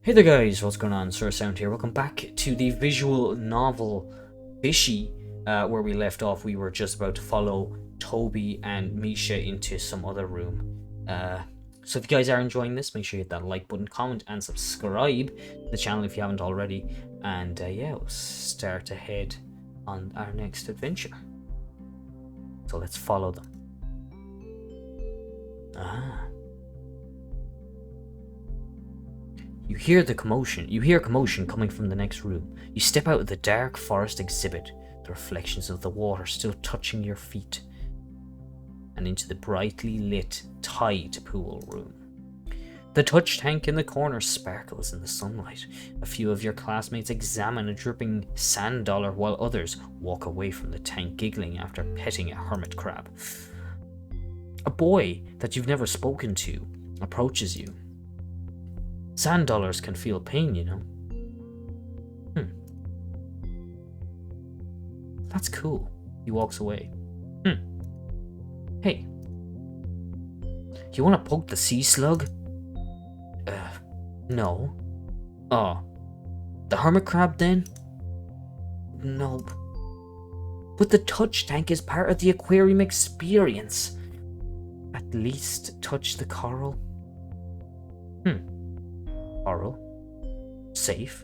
Hey there guys, what's going on? Sir Sound here. Welcome back to the visual novel Fishy. Where we left off, we were just about to follow Toby and Misha into some other room. So if you guys are enjoying this, make sure you hit that like button, comment, and subscribe to the channel if you haven't already. And yeah, we'll start ahead on our next adventure. So let's follow them. You hear commotion coming from the next room. You step out of the dark forest exhibit, the reflections of the water still touching your feet, and into the brightly lit tide pool room. The touch tank in the corner sparkles in the sunlight. A few of your classmates examine a dripping sand dollar while others walk away from the tank giggling after petting a hermit crab. A boy that you've never spoken to approaches you. Sand dollars can feel pain, you know. That's cool. He walks away. Hey. You want to poke the sea slug? No. Oh. The hermit crab then? Nope. But the touch tank is part of the aquarium experience. At least touch the coral. Coral. Safe.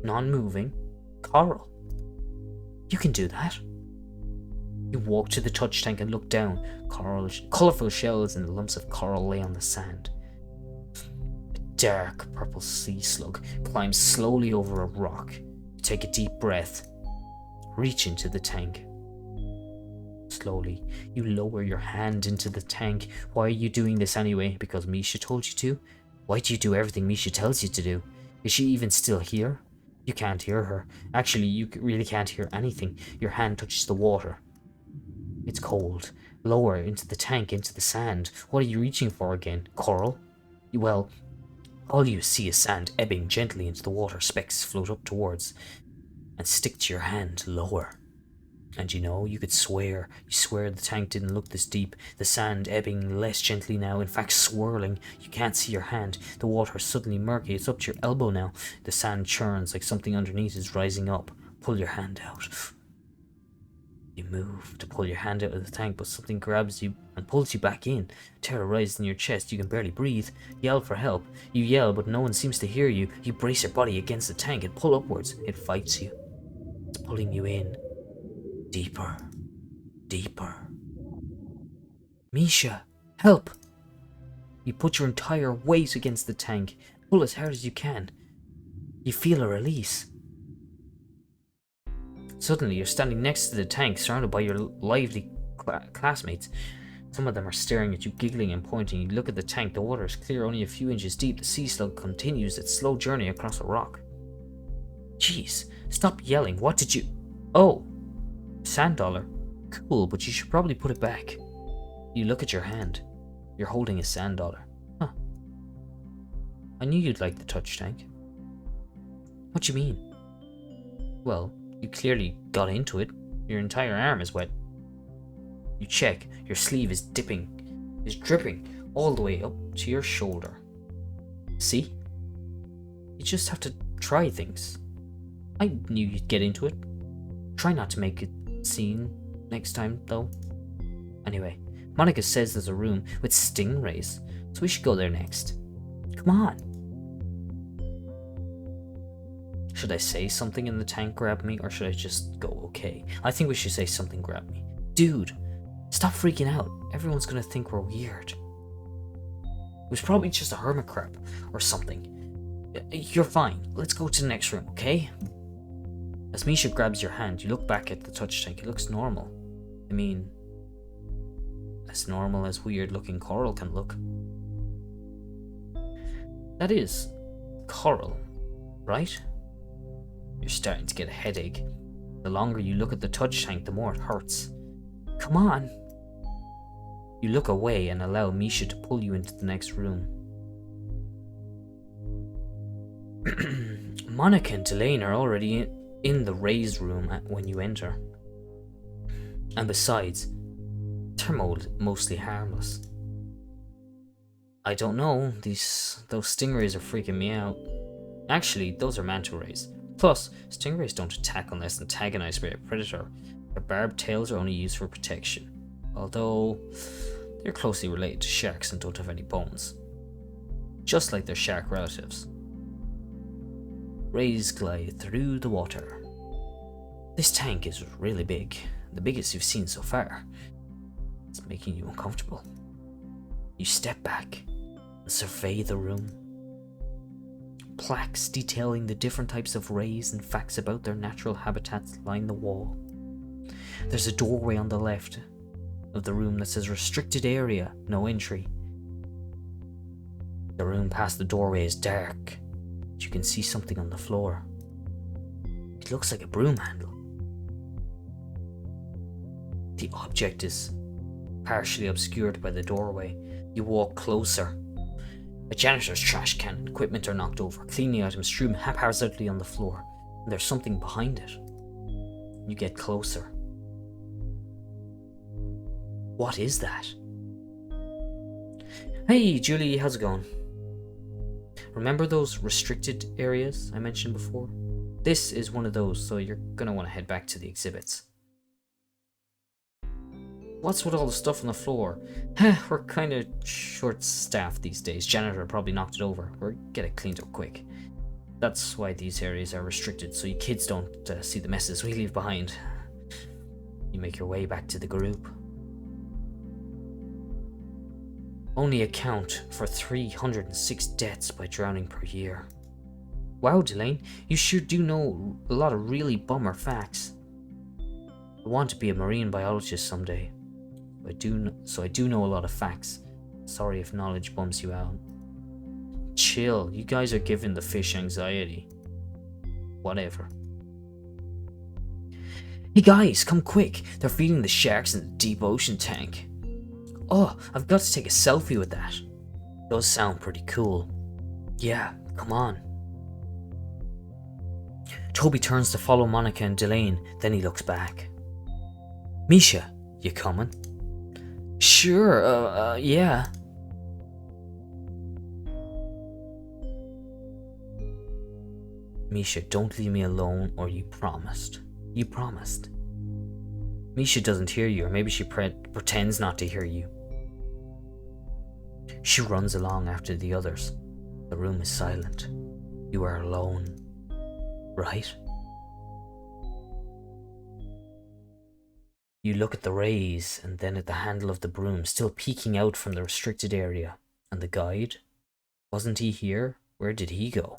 Non-moving. Coral. You can do that. You walk to the touch tank and look down. Colourful shells and lumps of coral lay on the sand. A dark purple sea slug climbs slowly over a rock. You take a deep breath. Reach into the tank. Slowly, you lower your hand into the tank. Why are you doing this anyway? Because Misha told you to? Why do you do everything Misha tells you to do? Is she even still here? You can't hear her. Actually, you really can't hear anything. Your hand touches the water. It's cold. Lower into the tank, into the sand. What are you reaching for again? Coral? Well, all you see is sand ebbing gently into the water. Specks float up towards and stick to your hand. Lower. And you know, you swear the tank didn't look this deep. The sand ebbing less gently now, in fact swirling. You can't see your hand. The water is suddenly murky. It's up to your elbow now. The sand churns like something underneath is rising up. Pull your hand out. You move to pull your hand out of the tank, but something grabs you and pulls you back in. Terror rises in your chest. You can barely breathe. Yell for help. You yell, but no one seems to hear you. You brace your body against the tank and pull upwards. It fights you. It's pulling you in. Deeper. Deeper. Misha, help! You put your entire weight against the tank. Pull as hard as you can. You feel a release. Suddenly, you're standing next to the tank, surrounded by your lively classmates. Some of them are staring at you, giggling and pointing. You look at the tank. The water is clear, only a few inches deep. The sea slug continues its slow journey across a rock. Jeez, stop yelling. What did you... Oh! Sand dollar. Cool, but you should probably put it back. You look at your hand. You're holding a sand dollar. Huh. I knew you'd like the touch tank. What do you mean? Well, you clearly got into it. Your entire arm is wet. You check. Your sleeve is dripping all the way up to your shoulder. See? You just have to try things. I knew you'd get into it. Try not to make it scene next time, though. Anyway, Monica says there's a room with stingrays, so we should go there next. Come on. Should I say something in the tank grab me, or should I just go okay? I think we should say something grab me. Dude, stop freaking out. Everyone's gonna think we're weird. It was probably just a hermit crab or something. You're fine. Let's go to the next room, okay? As Misha grabs your hand, you look back at the touch tank. It looks normal. I mean, as normal as weird-looking coral can look. That is coral, right? You're starting to get a headache. The longer you look at the touch tank, the more it hurts. Come on. You look away and allow Misha to pull you into the next room. Monica and Delane are already in the raised room when you enter. And besides, they're mostly harmless. I don't know, those stingrays are freaking me out. Actually, those are manta rays. Plus, stingrays don't attack unless antagonized by a predator. Their barbed tails are only used for protection, although they're closely related to sharks and don't have any bones, just like their shark relatives. Rays glide through the water. This tank is really big, the biggest you've seen so far. It's making you uncomfortable. You step back and survey the room. Plaques detailing the different types of rays and facts about their natural habitats line the wall. There's a doorway on the left of the room that says restricted area, no entry. The room past the doorway is dark, but you can see something on the floor. It looks like a broom handle. The object is partially obscured by the doorway. You walk closer. A janitor's trash can and equipment are knocked over, cleaning items strewn haphazardly on the floor, and there's something behind it. You get closer. What is that? Hey Julie, how's it going? Remember those restricted areas I mentioned before? This is one of those, so you're gonna want to head back to the exhibits. What's with all the stuff on the floor? We're kind of short-staffed these days. Janitor probably knocked it over. Or get it cleaned up quick. That's why these areas are restricted, so you kids don't see the messes we leave behind. You make your way back to the group. Only account for 306 deaths by drowning per year. Wow, Delane, you sure do know a lot of really bummer facts. I want to be a marine biologist someday. I do know a lot of facts. Sorry if knowledge bums you out. Chill, you guys are giving the fish anxiety. Whatever. Hey guys, come quick. They're feeding the sharks in the deep ocean tank. Oh, I've got to take a selfie with that. Does sound pretty cool. Yeah, come on. Toby turns to follow Monica and Delane, then he looks back. Misha, you coming? Sure, yeah. Misha, don't leave me alone, or you promised. You promised. Misha doesn't hear you, or maybe she pretends not to hear you. She runs along after the others. The room is silent. You are alone. Right? You look at the rays and then at the handle of the broom still peeking out from the restricted area. And the guide? Wasn't he here? Where did he go?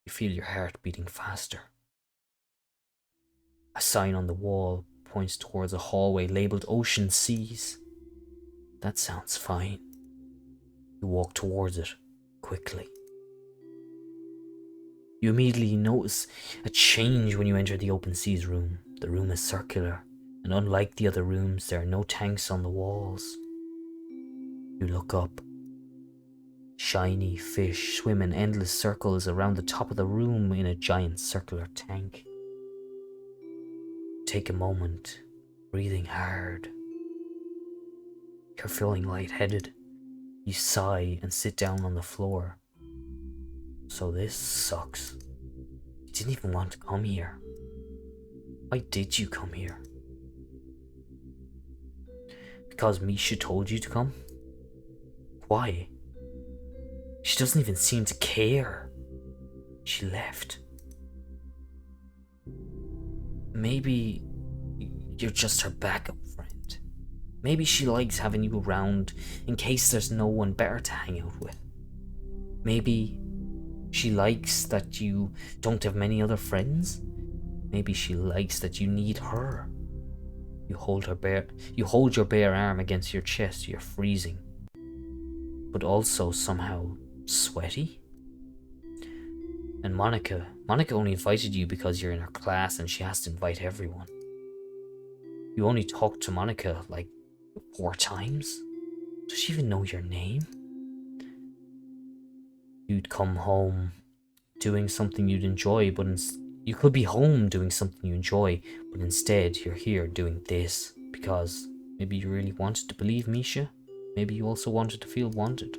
You feel your heart beating faster. A sign on the wall points towards a hallway labelled Ocean Seas. That sounds fine. You walk towards it, quickly. You immediately notice a change when you enter the Open Seas room. The room is circular, and unlike the other rooms, there are no tanks on the walls. You look up. Shiny fish swim in endless circles around the top of the room in a giant circular tank. Take a moment, breathing hard. You're feeling lightheaded. You sigh and sit down on the floor. So this sucks. You didn't even want to come here. Why did you come here? Because Misha told you to come? Why? She doesn't even seem to care. She left. Maybe you're just her backup friend. Maybe she likes having you around in case there's no one better to hang out with. Maybe she likes that you don't have many other friends. Maybe she likes that you need her. You hold your bare arm against your chest. You're freezing, but also somehow sweaty. And Monica only invited you because you're in her class and she has to invite everyone. You only talked to Monica like 4 times. Does she even know your name? You'd come home doing something you'd enjoy, but you could be home doing something you enjoy, but instead you're here doing this because maybe you really wanted to believe Misha. Maybe you also wanted to feel wanted.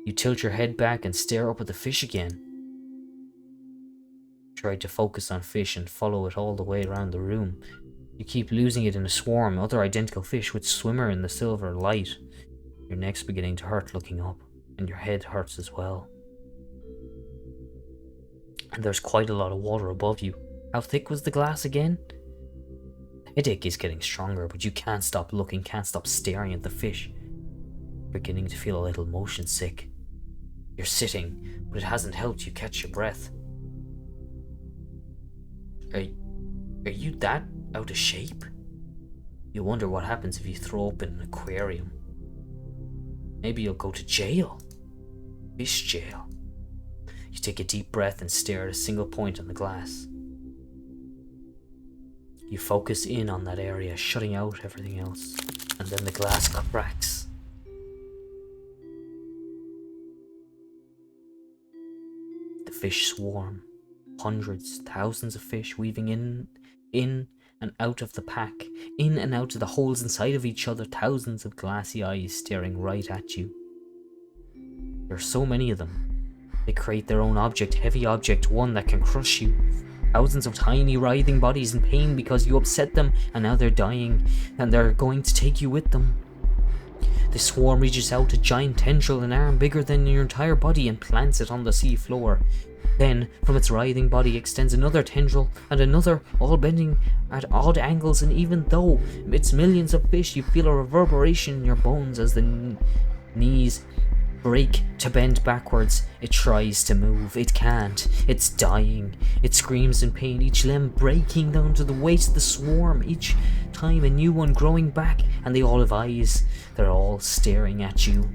You tilt your head back and stare up at the fish again. Try to focus on fish and follow it all the way around the room. You keep losing it in a swarm, other identical fish which swimmer in the silver light. Your neck's beginning to hurt looking up, and your head hurts as well. And there's quite a lot of water above you. How thick was the glass again? The headache is getting stronger, but you can't stop looking, can't stop staring at the fish. Beginning to feel a little motion sick. You're sitting, but it hasn't helped you catch your breath. Are you that out of shape? You wonder what happens if you throw up in an aquarium. Maybe you'll go to jail. Fish jail. You take a deep breath and stare at a single point on the glass. You focus in on that area, shutting out everything else, and then the glass cracks. The fish swarm. Hundreds, thousands of fish weaving in and out of the pack, in and out of the holes inside of each other, thousands of glassy eyes staring right at you. There are so many of them. They create their own object, heavy object, one that can crush you. Thousands of tiny writhing bodies in pain because you upset them, and now they're dying, and they're going to take you with them. The swarm reaches out a giant tendril, an arm bigger than your entire body, and plants it on the sea floor. Then, from its writhing body extends another tendril, and another, all bending at odd angles, and even though it's millions of fish, you feel a reverberation in your bones as the knees break to bend backwards. It tries to move. It can't. It's dying. It screams in pain, each limb breaking down to the weight of the swarm, each time a new one growing back, and they all have eyes. They're all staring at you.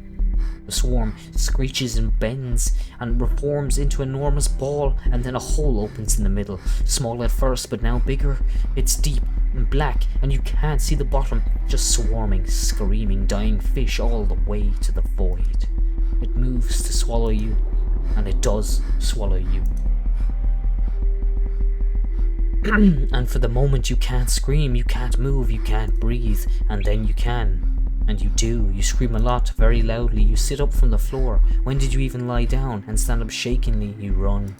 The swarm screeches and bends and reforms into an enormous ball, and then a hole opens in the middle. Small at first, but now bigger. It's deep and black, and you can't see the bottom. Just swarming, screaming, dying fish all the way to the void. It moves to swallow you, and it does swallow you. And for the moment you can't scream, you can't move, you can't breathe, and then you can. And you do. You scream a lot, very loudly. You sit up from the floor. When did you even lie down? And stand up shakingly. You run.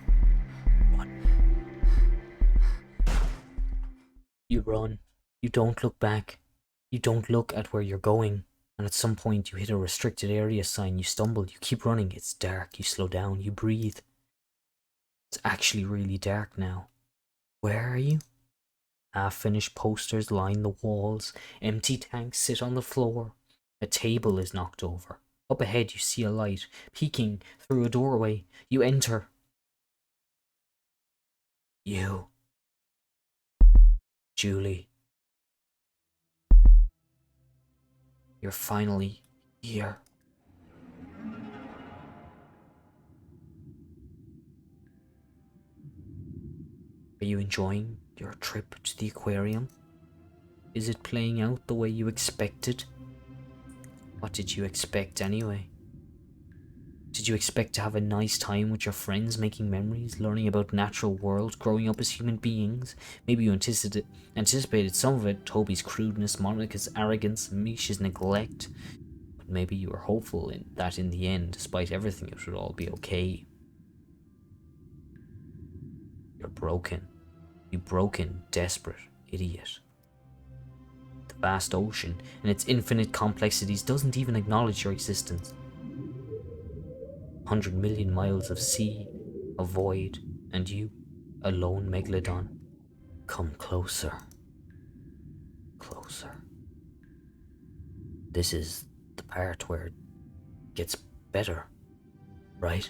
You run. You don't look back. You don't look at where you're going. And at some point you hit a restricted area sign. You stumble. You keep running. It's dark. You slow down. You breathe. It's actually really dark now. Where are you? Half-finished posters line the walls. Empty tanks sit on the floor. A table is knocked over. Up ahead you see a light, peeking through a doorway. You enter. You. Julie. You're finally here. Are you enjoying your trip to the aquarium? Is it playing out the way you expected? What did you expect anyway? Did you expect to have a nice time with your friends, making memories, learning about natural world, growing up as human beings? Maybe you anticipated some of it, Toby's crudeness, Monica's arrogance, Misha's neglect. But maybe you were hopeful that in the end, despite everything, it would all be okay. You're broken. You broken, desperate idiot. The vast ocean and its infinite complexities doesn't even acknowledge your existence. 100 million miles of sea, a void, and you, a lone megalodon. Come closer. Closer. This is the part where it gets better, right?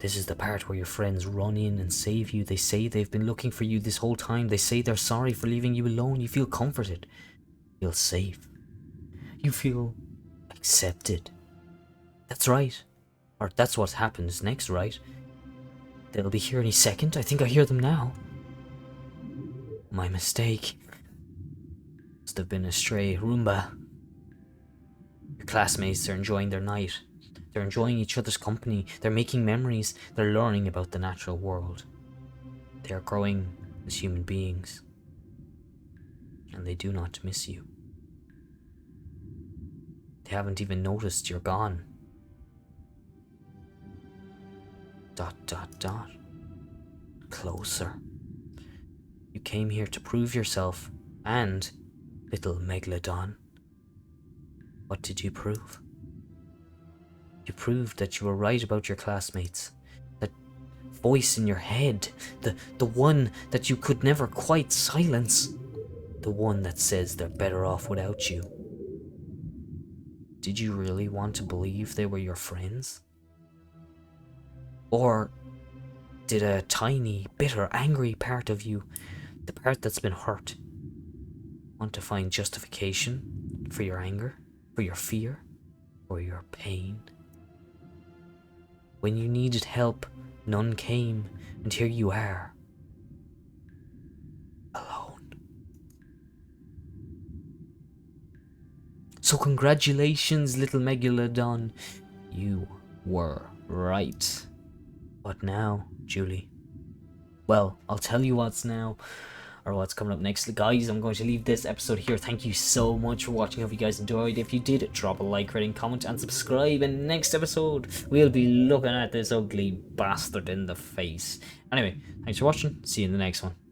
This is the part where your friends run in and save you. They say they've been looking for you this whole time. They say they're sorry for leaving you alone. You feel comforted. You feel safe. You feel accepted. That's right. Or that's what happens next, right? They'll be here any second. I think I hear them now. My mistake. Must have been a stray Roomba. Your classmates are enjoying their night. They're enjoying each other's company. They're making memories. They're learning about the natural world. They are growing as human beings. And they do not miss you. They haven't even noticed you're gone. Dot dot dot. Closer. You came here to prove yourself, and, little Megalodon, what did you prove? You proved that you were right about your classmates. That voice in your head, the one that you could never quite silence. The one that says they're better off without you. Did you really want to believe they were your friends? Or did a tiny, bitter, angry part of you, the part that's been hurt, want to find justification for your anger, for your fear, or your pain? When you needed help, none came, and here you are, alone. So congratulations, little Megalodon. You were right. What now, Julie? Well, I'll tell you what's now, or what's coming up next. Guys, I'm going to leave this episode here. Thank you so much for watching. Hope you guys enjoyed. If you did, drop a like, rating, comment, and subscribe. And next episode, we'll be looking at this ugly bastard in the face. Anyway, thanks for watching. See you in the next one.